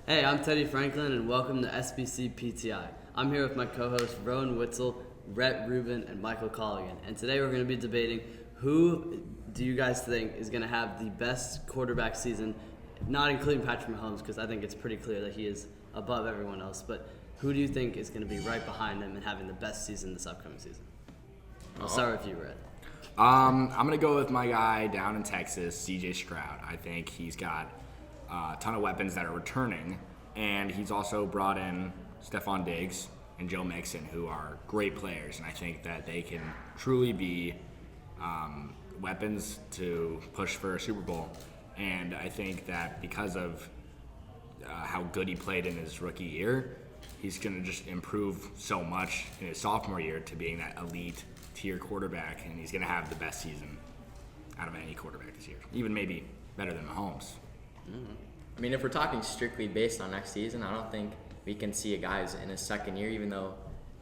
Hey, I'm Teddy Franklin, and welcome to SBC PTI. I'm here with my co-hosts Rowan Witzel, Rhett Rubin, and Michael Colligan. And today we're going to be debating who do you guys think is going to have the best quarterback season, not including Patrick Mahomes, because I think it's pretty clear that he is above everyone else, but who do you think is going to be right behind him and having the best season this upcoming season? I'll start with you, Rhett. I'm going to go with my guy down in Texas, CJ Stroud. I think he's got a ton of weapons that are returning, and he's also brought in Stephon Diggs and Joe Mixon, who are great players, and I think that they can truly be weapons to push for a Super Bowl. And I think that because of how good he played in his rookie year, he's going to just improve so much in his sophomore year to being that elite tier quarterback, and he's going to have the best season out of any quarterback this year, even maybe better than Mahomes. I mean, if we're talking strictly based on next season, I don't think we can see a guy in his second year, even though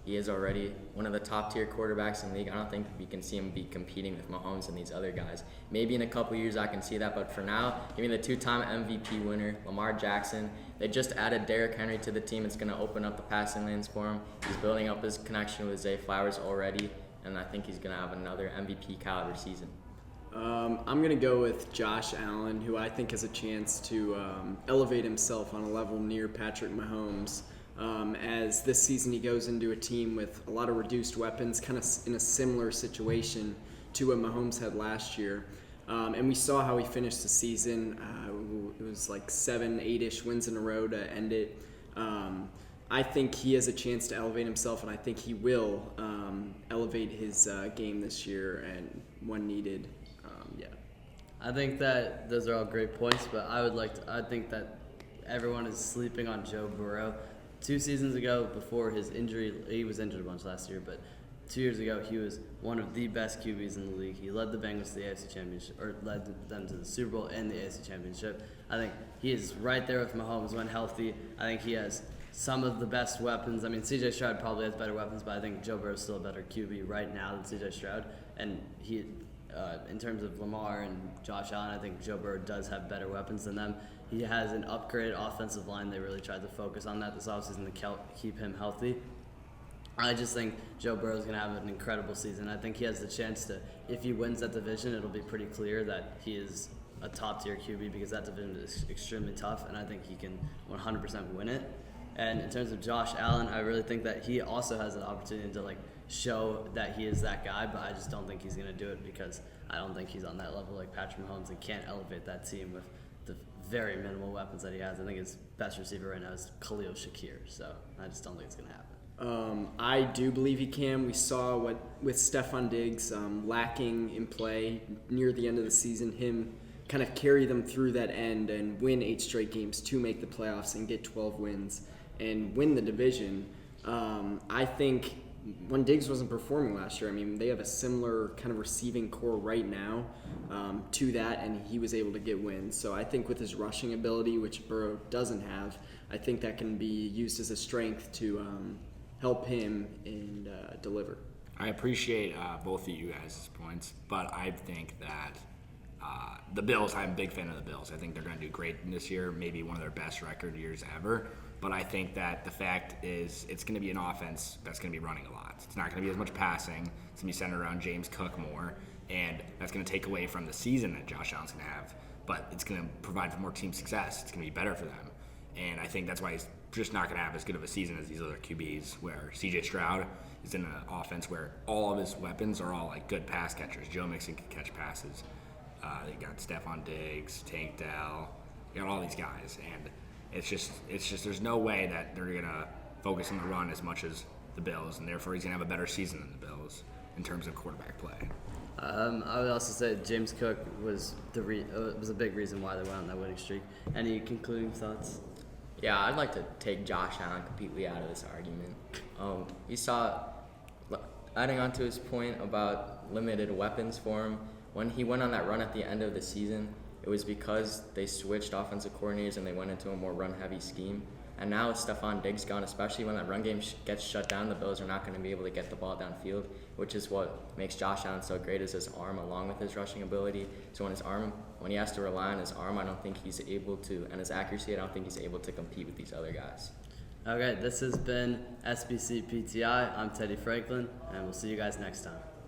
he is already one of the top tier quarterbacks in the league. I don't think we can see him be competing with Mahomes and these other guys. Maybe in a couple years I can see that, but for now, give me the two-time MVP winner, Lamar Jackson. They just added Derrick Henry to the team. It's going to open up the passing lanes for him. He's building up his connection with Zay Flowers already, and I think he's going to have another MVP caliber season. I'm going to go with Josh Allen, who I think has a chance to elevate himself on a level near Patrick Mahomes. As this season he goes into a team with a lot of reduced weapons, kind of in a similar situation to what Mahomes had last year. And we saw how he finished the season. It was like 7-8-ish wins in a row to end it. I think he has a chance to elevate himself, and I think he will elevate his game this year and when needed. I think that those are all great points, but I think that everyone is sleeping on Joe Burrow. 2 seasons ago, before his injury, he was injured a bunch last year, but 2 years ago, he was one of the best QBs in the league. He led the Bengals to the AFC Championship, or led them to the Super Bowl and the AFC Championship. I think he is right there with Mahomes when healthy. I think he has some of the best weapons. I mean, CJ Stroud probably has better weapons, but I think Joe Burrow is still a better QB right now than CJ Stroud. And he, in terms of Lamar and Josh Allen, I think Joe Burrow does have better weapons than them. He has an upgraded offensive line. They really tried to focus on that this offseason to keep him healthy. I just think Joe Burrow is going to have an incredible season. I think he has the chance to, if he wins that division, it'll be pretty clear that he is a top-tier QB because that division is extremely tough, and I think he can 100% win it. And in terms of Josh Allen, I really think that he also has an opportunity to show that he is that guy, but I just don't think he's going to do it because I don't think he's on that level like Patrick Mahomes and can't elevate that team with the very minimal weapons that he has. I think his best receiver right now is Khalil Shakir, so I just don't think it's going to happen. I do believe he can. We saw what with Stephon Diggs lacking in play near the end of the season, him kind of carry them through that end and win 8 straight games to make the playoffs and get 12 wins and win the division. I think when Diggs wasn't performing last year, I mean, they have a similar kind of receiving core right now to that, and he was able to get wins. So I think with his rushing ability, which Burrow doesn't have, I think that can be used as a strength to help him and deliver. I appreciate both of you guys' points, but I think that the Bills, I'm a big fan of the Bills. I think they're going to do great this year, maybe one of their best record years ever. But I think that the fact is it's going to be an offense that's going to be running a lot. It's not going to be as much passing. It's going to be centered around James Cook more, and that's going to take away from the season that Josh Allen's going to have. But it's going to provide for more team success. It's going to be better for them. And I think that's why he's just not going to have as good of a season as these other QBs, where CJ Stroud is in an offense where all of his weapons are all good pass catchers. Joe Mixon can catch passes. They got Stephon Diggs, Tank Dell. You got all these guys, and it's just there's no way that they're gonna focus on the run as much as the Bills, and therefore he's gonna have a better season than the Bills in terms of quarterback play. I would also say James Cook was was a big reason why they went on that winning streak. Any concluding thoughts? Yeah, I'd like to take Josh Allen completely out of this argument. You saw, adding on to his point about limited weapons for him, when he went on that run at the end of the season, it was because they switched offensive coordinators and they went into a more run-heavy scheme. And now with Stephon Diggs gone, especially when that run game gets shut down, the Bills are not going to be able to get the ball downfield, which is what makes Josh Allen so great, is his arm along with his rushing ability. So when he has to rely on his arm, I don't think he's able to, and his accuracy, I don't think he's able to compete with these other guys. Okay, this has been SBC PTI. I'm Teddy Franklin, and we'll see you guys next time.